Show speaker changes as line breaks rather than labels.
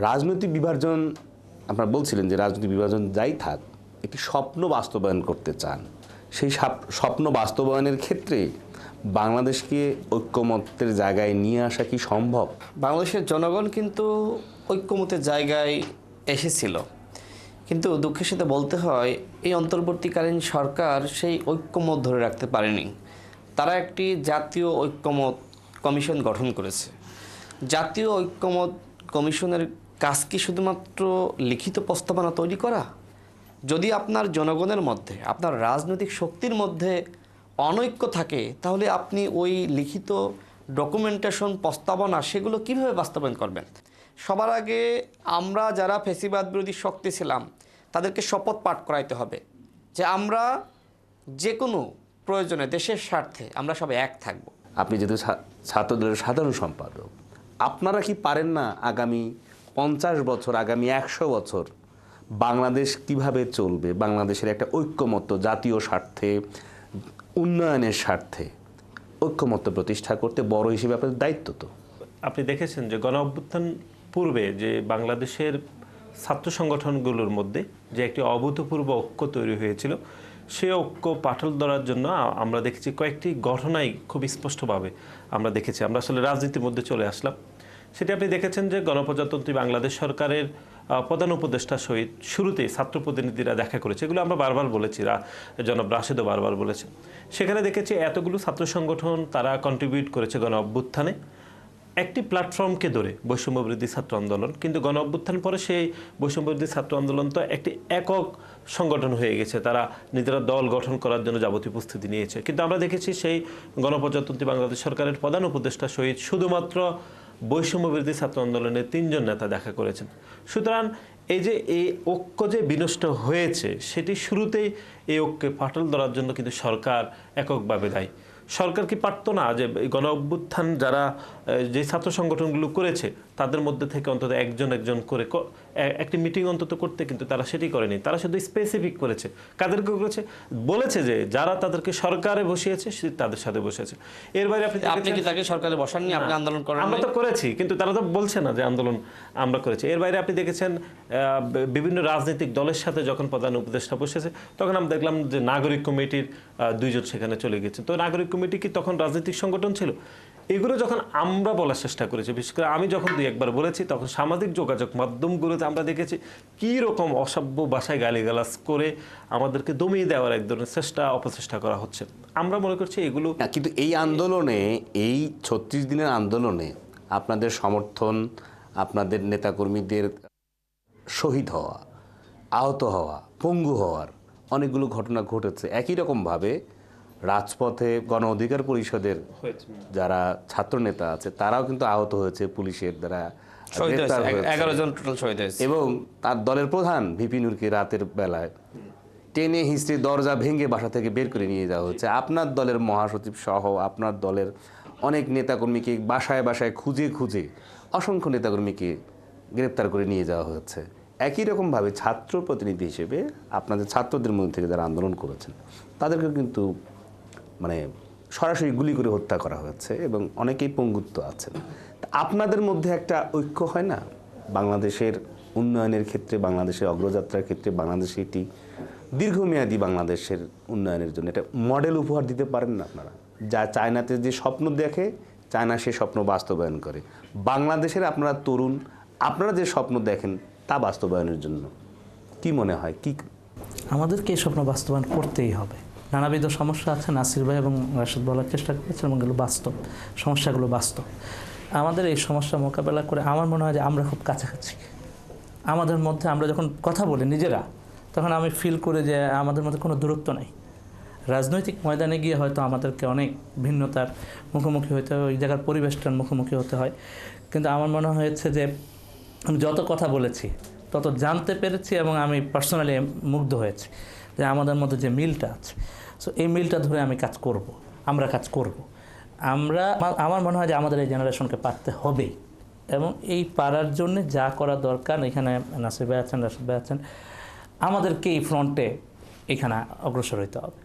রাজনৈতিক বিভাজন, আপনারা বলছিলেন যে রাজনৈতিক বিভাজন যাই থাক, একটি স্বপ্ন বাস্তবায়ন করতে চান। সেই স্বপ্ন বাস্তবায়নের ক্ষেত্রে বাংলাদেশকে ঐক্যমত্যের জায়গায় নিয়ে আসা কি সম্ভব?
বাংলাদেশের জনগণ কিন্তু ঐক্যমতের জায়গায় এসেছিল, কিন্তু দুঃখের সাথে বলতে হয় এই অন্তর্বর্তীকালীন সরকার সেই ঐক্যমত ধরে রাখতে পারেনি। তারা একটি জাতীয় ঐক্যমত কমিশন গঠন করেছে। জাতীয় ঐক্যমত কমিশনের কাজ কি শুধুমাত্র লিখিত প্রস্তাবনা তৈরি করা? যদি আপনার জনগণের মধ্যে, আপনার রাজনৈতিক শক্তির মধ্যে অনৈক্য থাকে, তাহলে আপনি ওই লিখিত ডকুমেন্টেশন প্রস্তাবনা সেগুলো কিভাবে বাস্তবায়ন করবেন? সবার আগে আমরা যারা ফ্যাসিবাদ বিরোধী শক্তি ছিলাম তাদেরকে শপথ পাঠ করাইতে হবে যে আমরা যে কোনো প্রয়োজনে দেশের স্বার্থে আমরা সবাই এক থাকব।
আপনি যেহেতু ছাত্রদলের সাধারণ সম্পাদক, আপনারা কি পারেন না আগামী 50 বছর, আগামী 100 বছর বাংলাদেশ কিভাবে চলবে, বাংলাদেশের একটা ঐক্যমত্য, জাতীয় স্বার্থে, উন্নয়নের স্বার্থে ঐক্যমত্য প্রতিষ্ঠা করতে বড় হিসেবে আপনাদের দায়িত্ব? তো
আপনি দেখেছেন যে গণ অভ্যুত্থান পূর্বে যে বাংলাদেশের ছাত্র সংগঠনগুলোর মধ্যে যে একটি অভূতপূর্ব ঐক্য তৈরি হয়েছিল, সে ঐক্য পাটল ধরার জন্য আমরা দেখেছি কয়েকটি ঘটনাই খুব স্পষ্টভাবে আমরা দেখেছি। আমরা আসলে রাজনীতির মধ্যে চলে আসলাম। সেটি আপনি দেখেছেন যে গণপ্রজাতন্ত্রী বাংলাদেশ সরকারের প্রধান উপদেষ্টার সহিত শুরুতেই ছাত্র প্রতিনিধিরা দেখা করেছে। এগুলো আমরা বারবার বলেছি, জনাব রাশেদও বারবার বলেছে। সেখানে দেখেছি এতগুলো ছাত্র সংগঠন তারা কন্ট্রিবিউট করেছে গণ অভ্যুত্থানে একটি প্ল্যাটফর্মকে ধরে, বৈষম্যবিরোধী ছাত্র আন্দোলন। কিন্তু গণ অভ্যুত্থান পরে সেই বৈষম্যবিরোধী ছাত্র আন্দোলন তো একটি একক সংগঠন হয়ে গেছে, তারা নিজেরা দল গঠন করার জন্য যাবতীয় প্রস্তুতি নিয়েছে। কিন্তু আমরা দেখেছি সেই গণপ্রজাতন্ত্রী বাংলাদেশ সরকারের প্রধান উপদেষ্টার সহিত শুধুমাত্র বৈষম্যবিরোধী ছাত্র আন্দোলনের 3 জন নেতা দেখা করেছেন। সুতরাং এই যে এই ঐক্য যে বিনষ্ট হয়েছে, সেটি শুরুতেই এই ঐক্যে ফাটল ধরার জন্য কিন্তু সরকার এককভাবে দায়ী। সরকার কি পারতো না যে গণ অভ্যুত্থান যারা যে ছাত্র সংগঠনগুলো করেছে তাদের মধ্যে থেকে অন্তত একজন করে একটি মিটিং অন্তত করতে? কিন্তু তারা সেটি করেনি। তারা শুধু স্পেসিফিক করেছে। কাদেরকে করেছে? বলেছে যে যারা তাদেরকে সরকারে বসিয়েছে তাদের সাথে বসেছে। এর বাইরে
আপনি কি তাকে সরকারে বসাননি? আপনি আন্দোলন করেন?
আমরা তো করেছি, কিন্তু তারা তো বলছে না যে আন্দোলন আমরা করেছি। এর বাইরে আপনি দেখেছেন বিভিন্ন রাজনৈতিক দলের সাথে যখন প্রধান উপদেষ্টা বসেছে, তখন আমরা দেখলাম যে নাগরিক কমিটির 2 জন সেখানে চলে গেছে। তো নাগরিক কমিটি কি তখন রাজনৈতিক সংগঠন ছিল? এগুলো যখন আমরা বলার চেষ্টা করেছি, বিশেষ করে আমি যখন 2-1 বার বলেছি, তখন সামাজিক যোগাযোগ মাধ্যমগুলোতে আমরা দেখেছি কী রকম অসভ্য ভাষায় গালিগালাজ করে আমাদেরকে দমিয়ে দেওয়ার এক ধরনের অপচেষ্টা করা হচ্ছে। আমরা মনে করছি এগুলো।
কিন্তু এই আন্দোলনে, এই 36 দিনের আন্দোলনে আপনাদের সমর্থন, আপনাদের নেতাকর্মীদের শহীদ হওয়া, আহত হওয়া, পঙ্গু হওয়ার অনেকগুলো ঘটনা ঘটেছে। একই রকমভাবে রাজপথে গণ অধিকার পরিষদের যারা ছাত্র নেতা আছে তারাও কিন্তু আহত হয়েছে পুলিশের দ্বারা,
11 জন টোটাল শহীদ হয়েছে।
এবং তার দলের প্রধান ভিপি নূরকে রাতের বেলায় টেনে হিঁচড়ে দরজা ভেঙে বাসা থেকে বের করে নিয়ে যাওয়া হচ্ছে। আপনার দলের মহাসচিব সহ আপনার দলের অনেক নেতাকর্মীকে বাসায় বাসায় খুঁজে খুঁজে অসংখ্য নেতাকর্মীকে গ্রেপ্তার করে নিয়ে যাওয়া হচ্ছে। একই রকমভাবে ছাত্র প্রতিনিধি হিসেবে আপনাদের ছাত্রদের মধ্যে থেকে যারা আন্দোলন করেছেন তাদেরকে কিন্তু সরাসরি গুলি করে হত্যা করা হয়েছে এবং অনেকেই পঙ্গুত্ব আছেন। আপনাদের মধ্যে একটা ঐক্য হয় না বাংলাদেশের উন্নয়নের ক্ষেত্রে, বাংলাদেশের অগ্রযাত্রার ক্ষেত্রে, বাংলাদেশে একটি দীর্ঘমেয়াদী বাংলাদেশের উন্নয়নের জন্য একটা মডেল উপহার দিতে পারেন না আপনারা? যা চায়নাতে যে স্বপ্ন দেখে, চায়না সে স্বপ্ন বাস্তবায়ন করে। বাংলাদেশের আপনারা তরুণ, আপনারা যে স্বপ্ন দেখেন তা বাস্তবায়নের জন্য কি মনে হয় কি
আমাদেরকে এই স্বপ্ন বাস্তবায়ন করতেই হবে? নানাবিধ সমস্যা আছে, নাসির ভাই এবং রাশেদ বলার চেষ্টা করেছেন, এবং এগুলো বাস্তব, সমস্যাগুলো বাস্তব। আমাদের এই সমস্যা মোকাবেলা করে আমার মনে হয় যে আমরা খুব কাছাকাছি। আমাদের মধ্যে আমরা যখন কথা বলি নিজেরা, তখন আমি ফিল করি যে আমাদের মধ্যে কোনো দূরত্ব নেই। রাজনৈতিক ময়দানে গিয়ে হয়তো আমাদেরকে অনেক ভিন্নতার মুখোমুখি হতে হয়, ওই জায়গার পরিবেশটার মুখোমুখি হতে হয়। কিন্তু আমার মনে হয়েছে যে আমি যত কথা বলেছি তত জানতে পেরেছি, এবং আমি পার্সোনালি মুগ্ধ হয়েছি যে আমাদের মধ্যে যে মিলটা আছে, সো এই মিলটা ধরে আমি কাজ করব, আমরা কাজ করব। আমার মনে হয় যে আমাদের এই জেনারেশনকে পারতে হবেই, এবং এই পারার জন্য যা করা দরকার, এখানে নাসির ভাই আছেন, রাশেদ ভাই আছেন, আমাদেরকে এই ফ্রন্টে এখানে অগ্রসর হতে হবে।